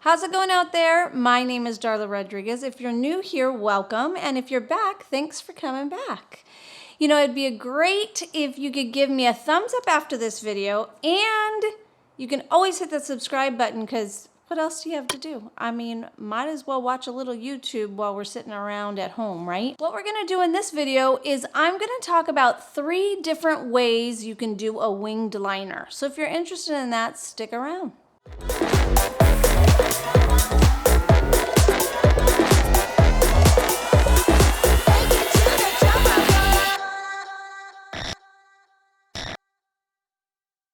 How's it going out there? My name is Darla Rodriguez. If you're new here, welcome. And if you're back, thanks for coming back. You know, it'd be great if you could give me a thumbs up after this video, and you can always hit the subscribe button because what else do you have to do? I mean, might as well watch a little YouTube while we're sitting around at home, right? What we're gonna do in this video is I'm gonna talk about 3 different ways you can do a winged liner. So if you're interested in that, stick around.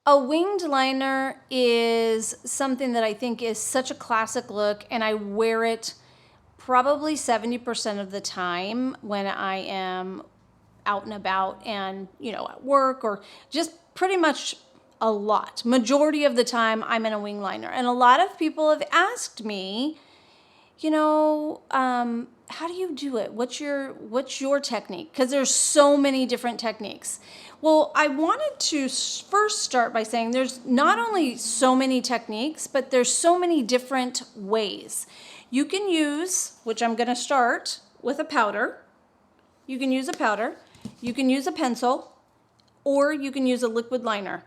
A winged liner is something that I think is such a classic look, and I wear it probably 70% of the time when I am out and about and, you know, at work or just pretty much a lot. Majority of the time I'm in a wing liner. And a lot of people have asked me, you know, how do you do it? What's your technique? Because there's so many different techniques. Well, I wanted to first start by saying there's not only so many techniques, but there's so many different ways. You can use, which I'm gonna start with a powder. You can use a powder, you can use a pencil, or you can use a liquid liner.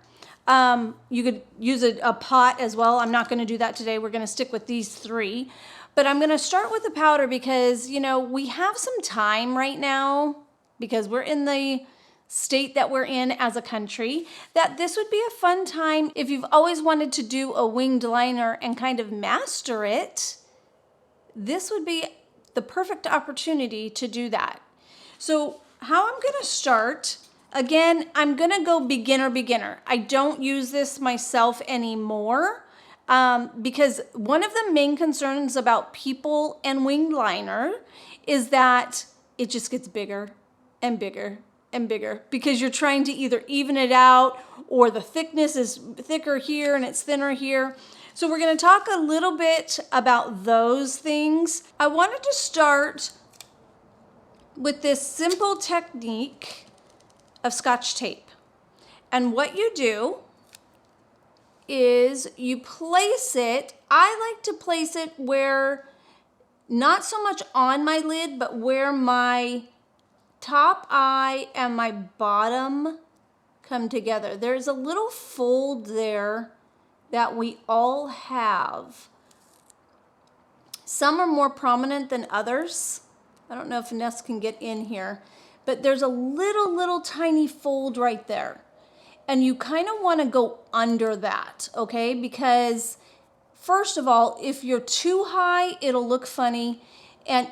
You could use a pot as well. I'm not gonna do that today. We're gonna stick with these 3. But I'm gonna start with the powder because, you know, we have some time right now because we're in the state that we're in as a country, that this would be a fun time if you've always wanted to do a winged liner and kind of master it. This would be the perfect opportunity to do that. So how I'm gonna start, again, I'm gonna go beginner. I don't use this myself anymore because one of the main concerns about people and winged liner is that it just gets bigger and bigger and bigger because you're trying to either even it out or the thickness is thicker here and it's thinner here. So we're going to talk a little bit about those things. I wanted to start with this simple technique of Scotch tape. And what you do is you place it, I like to place it where, not so much on my lid, but where my top eye and my bottom come together. There's a little fold there that we all have. Some are more prominent than others. I don't know if Ness can get in here, but there's a little tiny fold right there. And you kind of want to go under that, okay? Because first of all, if you're too high, it'll look funny. And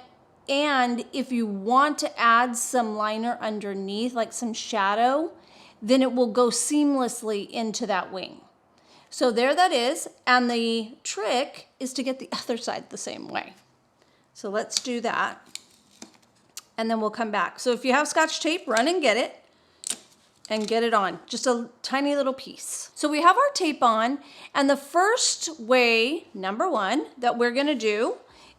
if you want to add some liner underneath, like some shadow, then it will go seamlessly into that wing. So there that is. And the trick is to get the other side the same way. So let's do that. And then we'll come back. So if you have Scotch tape, run and get it. And get it on, just a tiny little piece. So we have our tape on, and the first way, number 1, that we're gonna do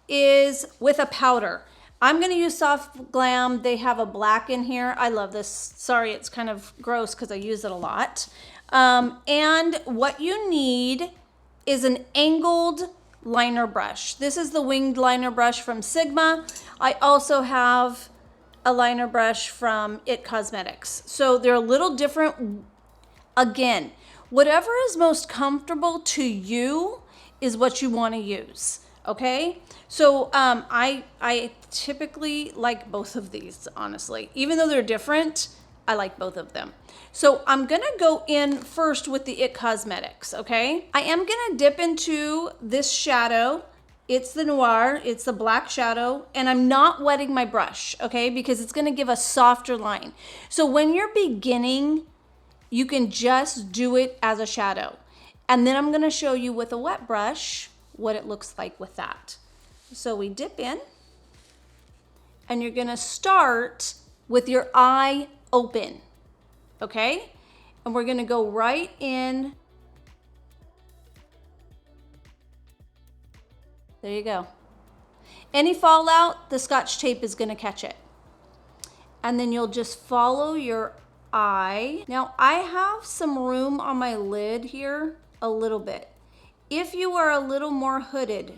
is with a powder. I'm gonna use Soft Glam. They have a black in here. I love this. Sorry, it's kind of gross because I use it a lot. And what you need is an angled liner brush. This is the winged liner brush from Sigma. I also have a liner brush from It Cosmetics. So they're a little different. Again, whatever is most comfortable to you is what you want to use, okay? So I typically like both of these, honestly. Even though they're different, I like both of them. So I'm gonna go in first with the It Cosmetics, okay? I am gonna dip into this shadow. It's the Noir, it's the black shadow, and I'm not wetting my brush, okay? Because it's gonna give a softer line. So when you're beginning, you can just do it as a shadow. And then I'm gonna show you with a wet brush what it looks like with that. So we dip in, and you're gonna start with your eye open, okay? And we're gonna go right in. There you go. Any fallout, the Scotch tape is gonna catch it. And then you'll just follow your eye. Now I have some room on my lid here, a little bit. If you are a little more hooded,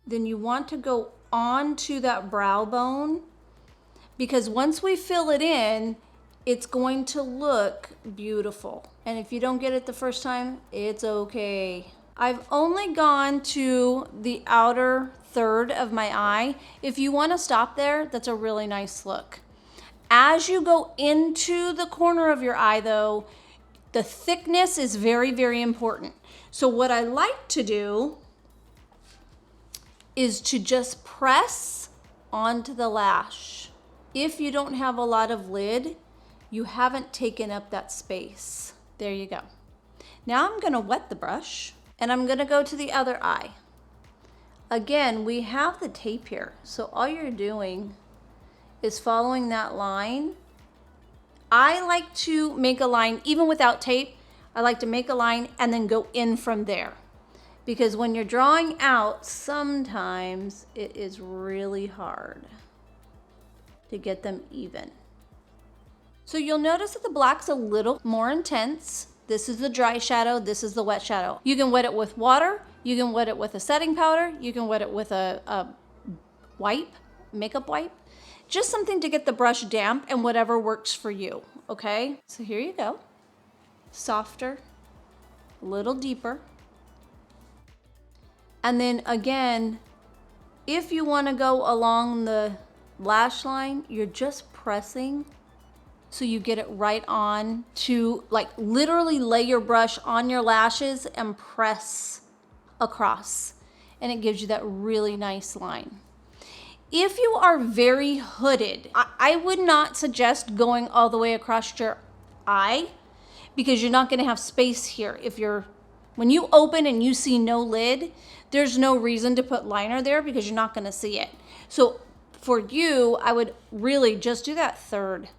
then you want to go onto that brow bone, because once we fill it in, it's going to look beautiful. And if you don't get it the first time, it's okay. I've only gone to the outer third of my eye. If you want to stop there, that's a really nice look. As you go into the corner of your eye though, the thickness is very, very important. So what I like to do is to just press onto the lash. If you don't have a lot of lid, you haven't taken up that space. There you go. Now I'm gonna wet the brush and I'm gonna go to the other eye. Again, we have the tape here, so all you're doing is following that line. I like to make a line, even without tape, I like to make a line and then go in from there. Because when you're drawing out, sometimes it is really hard to get them even. So you'll notice that the black's a little more intense. This is the dry shadow, this is the wet shadow. You can wet it with water, you can wet it with a setting powder, you can wet it with a wipe, makeup wipe. Just something to get the brush damp and whatever works for you, okay? So here you go. Softer, a little deeper. And then again, if you want to go along the lash line, you're just pressing so you get it right on to, like, literally lay your brush on your lashes and press across, and it gives you that really nice line. If you are very hooded, I would not suggest going all the way across your eye, because you're not going to have space here. When you open and you see no lid, there's no reason to put liner there because you're not going to see it. So for you, I would really just do that third,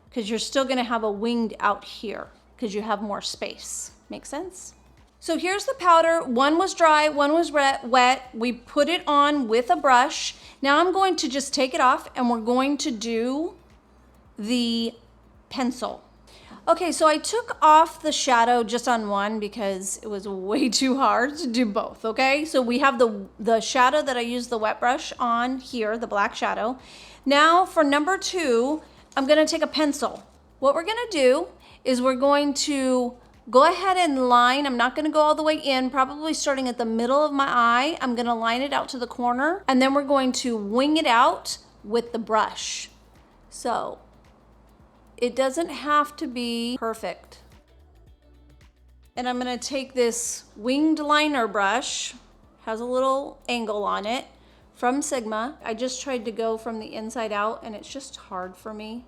because you're still going to have a winged out here because you have more space. Make sense? So here's the powder. One was dry, one was wet. We put it on with a brush. Now I'm going to just take it off and we're going to do the pencil. Okay, so I took off the shadow just on one because it was way too hard to do both, okay? So we have the shadow that I used the wet brush on here, the black shadow. Now for number 2, I'm gonna take a pencil. What we're gonna do is we're going to go ahead and line. I'm not gonna go all the way in, probably starting at the middle of my eye. I'm gonna line it out to the corner, and then we're going to wing it out with the brush. So it doesn't have to be perfect. And I'm gonna take this winged liner brush, has a little angle on it, from Sigma. I just tried to go from the inside out and it's just hard for me.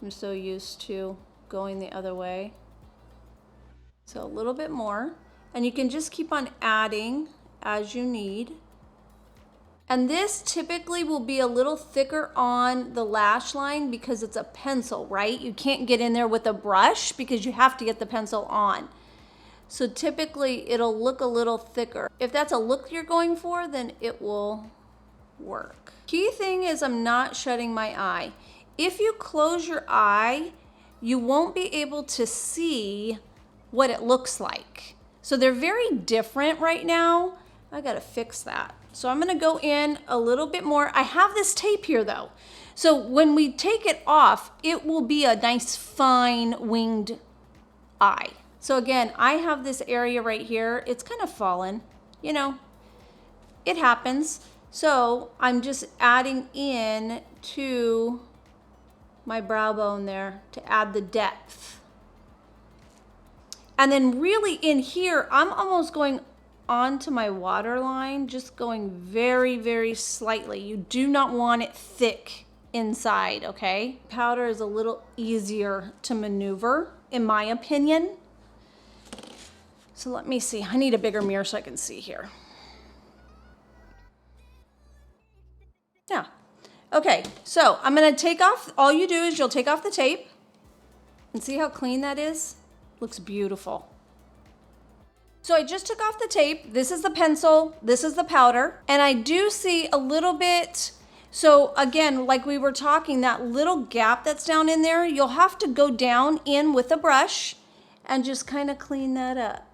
I'm so used to going the other way. So a little bit more, and you can just keep on adding as you need. And this typically will be a little thicker on the lash line because it's a pencil, right? You can't get in there with a brush because you have to get the pencil on. So typically it'll look a little thicker. If that's a look you're going for, then it will work. Key thing is I'm not shutting my eye. If you close your eye, you won't be able to see what it looks like. So they're very different right now. I gotta fix that. So I'm gonna go in a little bit more. I have this tape here though. So when we take it off, it will be a nice fine winged eye. So again, I have this area right here. It's kind of fallen, you know, it happens. So I'm just adding in to my brow bone there to add the depth. And then really in here, I'm almost going onto my waterline, just going very, very slightly. You do not want it thick inside, okay? Powder is a little easier to maneuver, in my opinion. So let me see. I need a bigger mirror so I can see here. Yeah. Okay, so I'm gonna take off, all you do is you'll take off the tape and see how clean that is? Looks beautiful. So I just took off the tape. This is the pencil, this is the powder, and I do see a little bit, so again, like we were talking, that little gap that's down in there, you'll have to go down in with a brush and just kind of clean that up.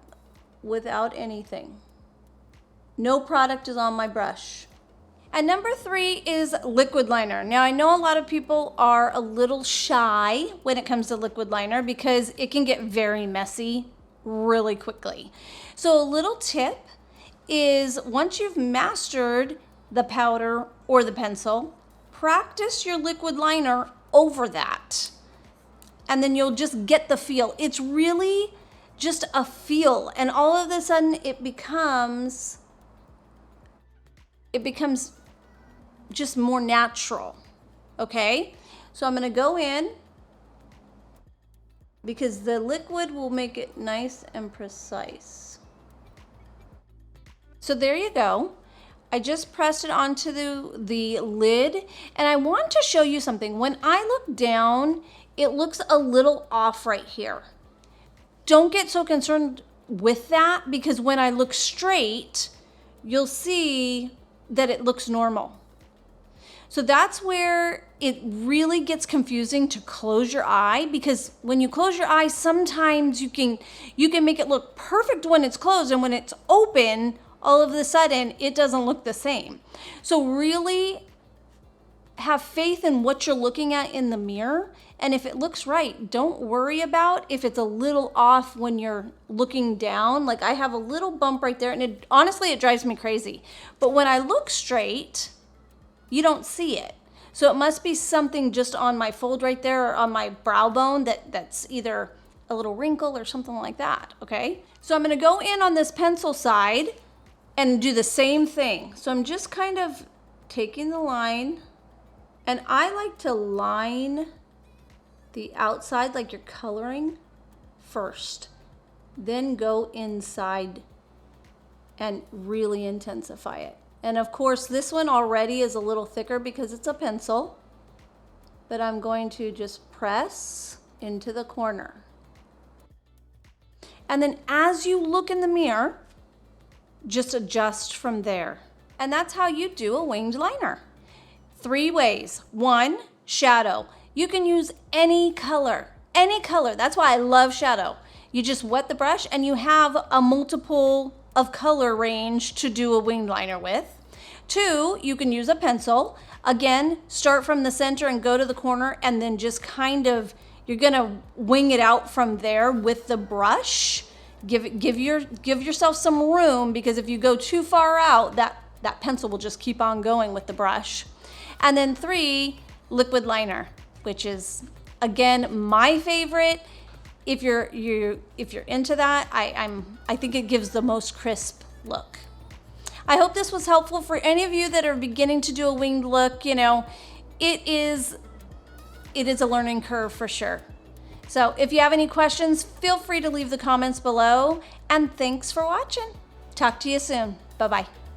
without anything. No product is on my brush. And number 3 is liquid liner. Now I know a lot of people are a little shy when it comes to liquid liner because it can get very messy really quickly. So a little tip is once you've mastered the powder or the pencil, practice your liquid liner over that. And then you'll just get the feel. It's really just a feel. And all of a sudden it becomes just more natural. Okay? So I'm gonna go in because the liquid will make it nice and precise. So there you go. I just pressed it onto the lid, and I want to show you something. When I look down, it looks a little off right here. Don't get so concerned with that because when I look straight, you'll see that it looks normal. So that's where it really gets confusing to close your eye, because when you close your eye, sometimes you can make it look perfect when it's closed, and when it's open, all of a sudden it doesn't look the same. So really have faith in what you're looking at in the mirror, and if it looks right, don't worry about if it's a little off when you're looking down. Like I have a little bump right there, and honestly it drives me crazy. But when I look straight, you don't see it. So it must be something just on my fold right there or on my brow bone that's either a little wrinkle or something like that, okay? So I'm gonna go in on this pencil side and do the same thing. So I'm just kind of taking the line, and I like to line the outside like you're coloring first, then go inside and really intensify it. And of course, this one already is a little thicker because it's a pencil, but I'm going to just press into the corner. And then as you look in the mirror, just adjust from there. And that's how you do a winged liner. 3 ways. 1, shadow. You can use any color, any color. That's why I love shadow. You just wet the brush and you have a multiple of color range to do a winged liner with. 2, you can use a pencil. Again, start from the center and go to the corner, and then just kind of, you're gonna wing it out from there with the brush. Give yourself some room, because if you go too far out, that pencil will just keep on going with the brush. And then 3, liquid liner, which is again my favorite. If you're into that, I think it gives the most crisp look. I hope this was helpful for any of you that are beginning to do a winged look. You know, it is a learning curve for sure. So if you have any questions, feel free to leave the comments below, and thanks for watching. Talk to you soon. Bye-bye.